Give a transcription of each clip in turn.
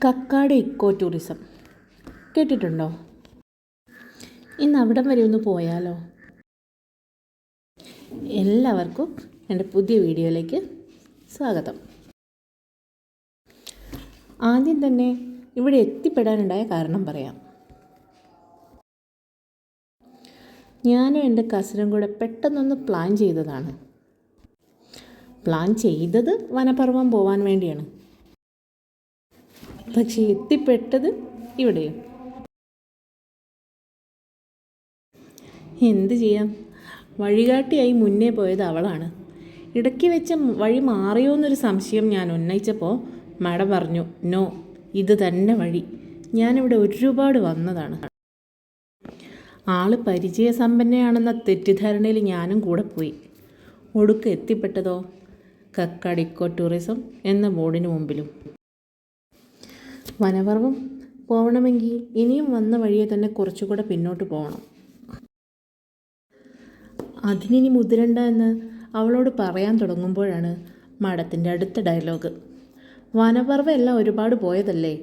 Kakkad eco tourism കേട്ടിട്ടുണ്ടോ? ഇന്ന് അവിടം വരെ ഒന്ന് പോയാലോ? എല്ലാവർക്കും എൻ്റെ പുതിയ വീഡിയോയിലേക്ക് സ്വാഗതം. ആദ്യം തന്നെ ഇവിടെ എത്തിപ്പെടാനുണ്ടായ കാരണം പറയാം. ഞാനും എൻ്റെ കസിനും കൂടെ പെട്ടെന്നൊന്ന് പ്ലാൻ ചെയ്തതാണ്. പ്ലാൻ ചെയ്തത് വനപർവ്വം പോകാൻ വേണ്ടിയാണ്. പക്ഷേ എത്തിപ്പെട്ടത് ഇവിടെയും. എന്ത് ചെയ്യാം, വഴികാട്ടിയായി മുന്നേ പോയത് അവളാണ്. ഇടയ്ക്ക് വെച്ച വഴി മാറിയോ എന്നൊരു സംശയം ഞാൻ ഉന്നയിച്ചപ്പോൾ മാഡം പറഞ്ഞു, നോ, ഇത് തന്നെ വഴി. ഞാനിവിടെ ഒരുപാട് വന്നതാണ്. ആള് പരിചയസമ്പന്നയാണെന്ന തെറ്റിദ്ധാരണയിൽ ഞാനും കൂടെ പോയി. ഒടുക്ക് എത്തിപ്പെട്ടതോ കക്കാട് ഇക്കോ ടൂറിസം എന്ന ബോർഡിന് മുമ്പിലും. വനപർവ്വം പോകണമെങ്കിൽ ഇനിയും വന്ന വഴിയെ തന്നെ കുറച്ചുകൂടെ പിന്നോട്ട് പോകണം. അതിനി മുതിരണ്ട എന്ന് അവളോട് പറയാൻ തുടങ്ങുമ്പോഴാണ് മാഡത്തിൻ്റെ അടുത്ത ഡയലോഗ്. വനപർവ്വം എല്ലാം ഒരുപാട് പോയതല്ലേ,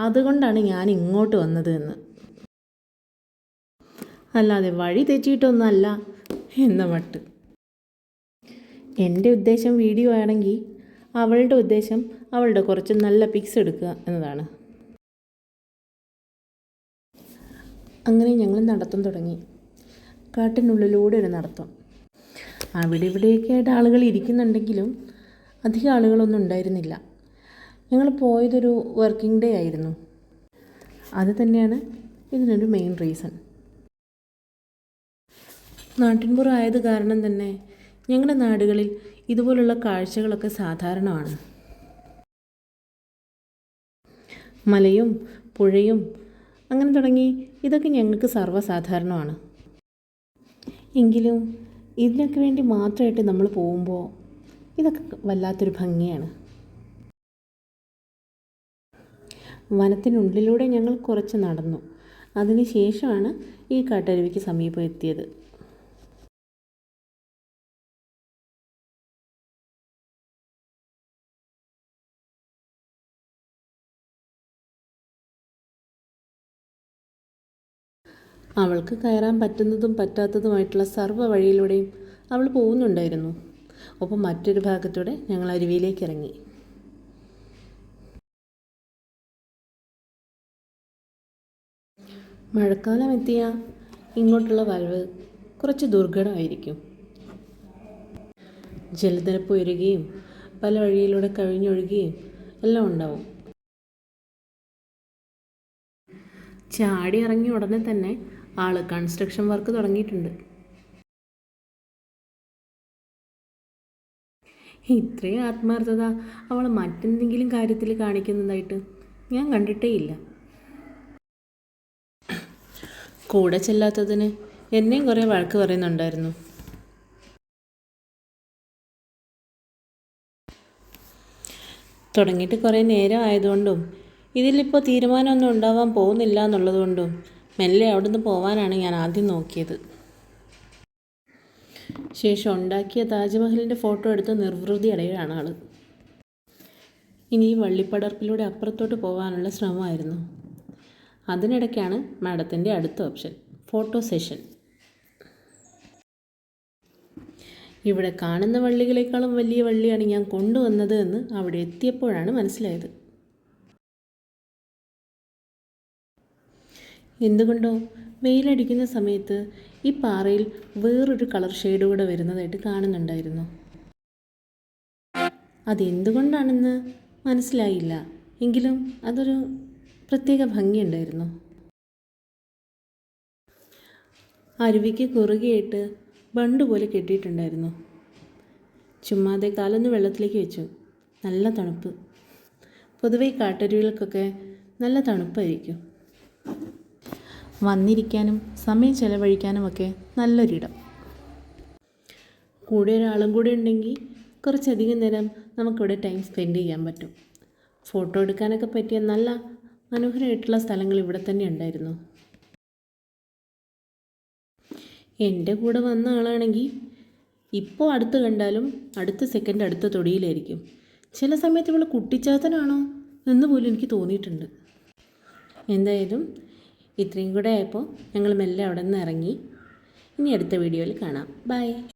അതുകൊണ്ടാണ് ഞാൻ ഇങ്ങോട്ട് വന്നത് എന്ന്. അല്ലാതെ വഴി തെറ്റിയിട്ടൊന്നുമല്ല എന്ന മട്ട്. എൻ്റെ ഉദ്ദേശം വീഡിയോ ആണെങ്കിൽ അവളുടെ ഉദ്ദേശം അവളുടെ കുറച്ച് നല്ല പിക്സ് എടുക്കുക എന്നതാണ്. അങ്ങനെ ഞങ്ങൾ നടത്തം തുടങ്ങി. കാട്ടിനുള്ളിലൂടെ ഒരു നടത്തം. അവിടെ ഇവിടെയൊക്കെ ആയിട്ട് ആളുകൾ ഇരിക്കുന്നുണ്ടെങ്കിലും അധികം ആളുകളൊന്നും ഉണ്ടായിരുന്നില്ല. ഞങ്ങൾ പോയതൊരു വർക്കിംഗ് ഡേ ആയിരുന്നു. അത് തന്നെയാണ് ഇതിനൊരു മെയിൻ റീസൺ. നാട്ടിൻപുറം ആയത് കാരണം തന്നെ ഞങ്ങളുടെ നാടുകളിൽ ഇതുപോലുള്ള കാഴ്ചകളൊക്കെ സാധാരണമാണ്. മലയും പുഴയും അങ്ങനെ തുടങ്ങി ഇതൊക്കെ ഞങ്ങൾക്ക് സർവ്വസാധാരണമാണ്. എങ്കിലും ഇതിനൊക്കെ വേണ്ടി മാത്രമായിട്ട് നമ്മൾ പോകുമ്പോൾ ഇതൊക്കെ വല്ലാത്തൊരു ഭംഗിയാണ്. വനത്തിനുള്ളിലൂടെ ഞങ്ങൾ കുറച്ച് നടന്നു. അതിന് ശേഷമാണ് ഈ കാട്ടരുവിക്ക് സമീപം എത്തിയത്. അവൾക്ക് കയറാൻ പറ്റുന്നതും പറ്റാത്തതുമായിട്ടുള്ള സർവ്വ വഴിയിലൂടെയും അവൾ പോകുന്നുണ്ടായിരുന്നു. ഒപ്പം മറ്റൊരു ഭാഗത്തൂടെ ഞങ്ങൾ അരുവിയിലേക്ക് ഇറങ്ങി. മഴക്കാലം എത്തിയ ഇങ്ങോട്ടുള്ള വരവ് കുറച്ച് ദുർഘടമായിരിക്കും. ജലനിരപ്പ് ഉയരുകയും പല വഴിയിലൂടെ കവിഞ്ഞൊഴുകുകയും എല്ലാം ഉണ്ടാവും. ചാടി ഇറങ്ങിയ ഉടനെ തന്നെ ആള് കൺസ്ട്രക്ഷൻ വർക്ക് തുടങ്ങിയിട്ടുണ്ട്. ഇത്രയും ആത്മാർത്ഥത അവൾ മറ്റെന്തെങ്കിലും കാര്യത്തിൽ കാണിക്കുന്നതായിട്ട് ഞാൻ കണ്ടിട്ടേയില്ല. കൂടെ ചെല്ലാത്തതിന് എന്നെയും കുറേ വഴക്ക് പറയുന്നുണ്ടായിരുന്നു. തുടങ്ങിയിട്ട് കുറേ നേരം ആയതുകൊണ്ടും ഇതിലിപ്പോൾ തീരുമാനമൊന്നും ഉണ്ടാവാൻ പോകുന്നില്ല എന്നുള്ളതുകൊണ്ടും മെല്ലെ അവിടുന്ന് പോവാനാണ് ഞാൻ ആദ്യം നോക്കിയത്. ശേഷം ഉണ്ടാക്കിയ താജ്മഹലിൻ്റെ ഫോട്ടോ എടുത്ത് നിർവൃതി അടയാണ് ആൾ. ഇനി ഈ വള്ളിപ്പടർപ്പിലൂടെ അപ്പുറത്തോട്ട് പോകാനുള്ള ശ്രമമായിരുന്നു. അതിനിടയ്ക്കാണ് മാഡത്തിൻ്റെ അടുത്ത ഓപ്ഷൻ, ഫോട്ടോ സെഷൻ. ഇവിടെ കാണുന്ന വള്ളികളെക്കാളും വലിയ വള്ളിയാണ് ഞാൻ കൊണ്ടുവന്നത് എന്ന് അവിടെ എത്തിയപ്പോഴാണ് മനസ്സിലായത്. എന്തുകൊണ്ടോ വെയിലടിക്കുന്ന സമയത്ത് ഈ പാറയിൽ വേറൊരു കളർ ഷെയ്ഡ് കൂടെ വരുന്നതായിട്ട് കാണുന്നുണ്ടായിരുന്നു. അതെന്തുകൊണ്ടാണെന്ന് മനസ്സിലായില്ല, എങ്കിലും അതൊരു പ്രത്യേക ഭംഗിയുണ്ടായിരുന്നു. അരുവിക്ക് കുറുകെയായിട്ട് ബണ്ട് പോലെ കെട്ടിയിട്ടുണ്ടായിരുന്നു. ചുമ്മാതെ കാലൊന്ന് വെള്ളത്തിലേക്ക് വെച്ചു. നല്ല തണുപ്പ്. പൊതുവെ കാട്ടരുവികൾക്കൊക്കെ നല്ല തണുപ്പായിരിക്കും. വന്നിരിക്കാനും സമയം ചെലവഴിക്കാനുമൊക്കെ നല്ലൊരിടം. കൂടെ ഒരാളും കൂടെ ഉണ്ടെങ്കിൽ കുറച്ചധികം നേരം നമുക്കിവിടെ ടൈം സ്പെൻഡ് ചെയ്യാൻ പറ്റും. ഫോട്ടോ എടുക്കാനൊക്കെ പറ്റിയ നല്ല മനോഹരമായിട്ടുള്ള സ്ഥലങ്ങൾ ഇവിടെ തന്നെ ഉണ്ടായിരുന്നു. എൻ്റെ കൂടെ വന്ന ആളാണെങ്കിൽ ഇപ്പോൾ അടുത്ത് കണ്ടാലും അടുത്ത സെക്കൻഡ് അടുത്ത തൊടിയിലായിരിക്കും. ചില സമയത്ത് ഇവൾ കുട്ടിച്ചാത്തനാണോ എന്ന് പോലും എനിക്ക് തോന്നിയിട്ടുണ്ട്. എന്തായാലും ഇത്രയും കൂടെ ആയപ്പോൾ ഞങ്ങൾ മെല്ലെ അവിടെ നിന്ന് ഇറങ്ങി. ഇനി അടുത്ത വീഡിയോയിൽ കാണാം. ബൈ.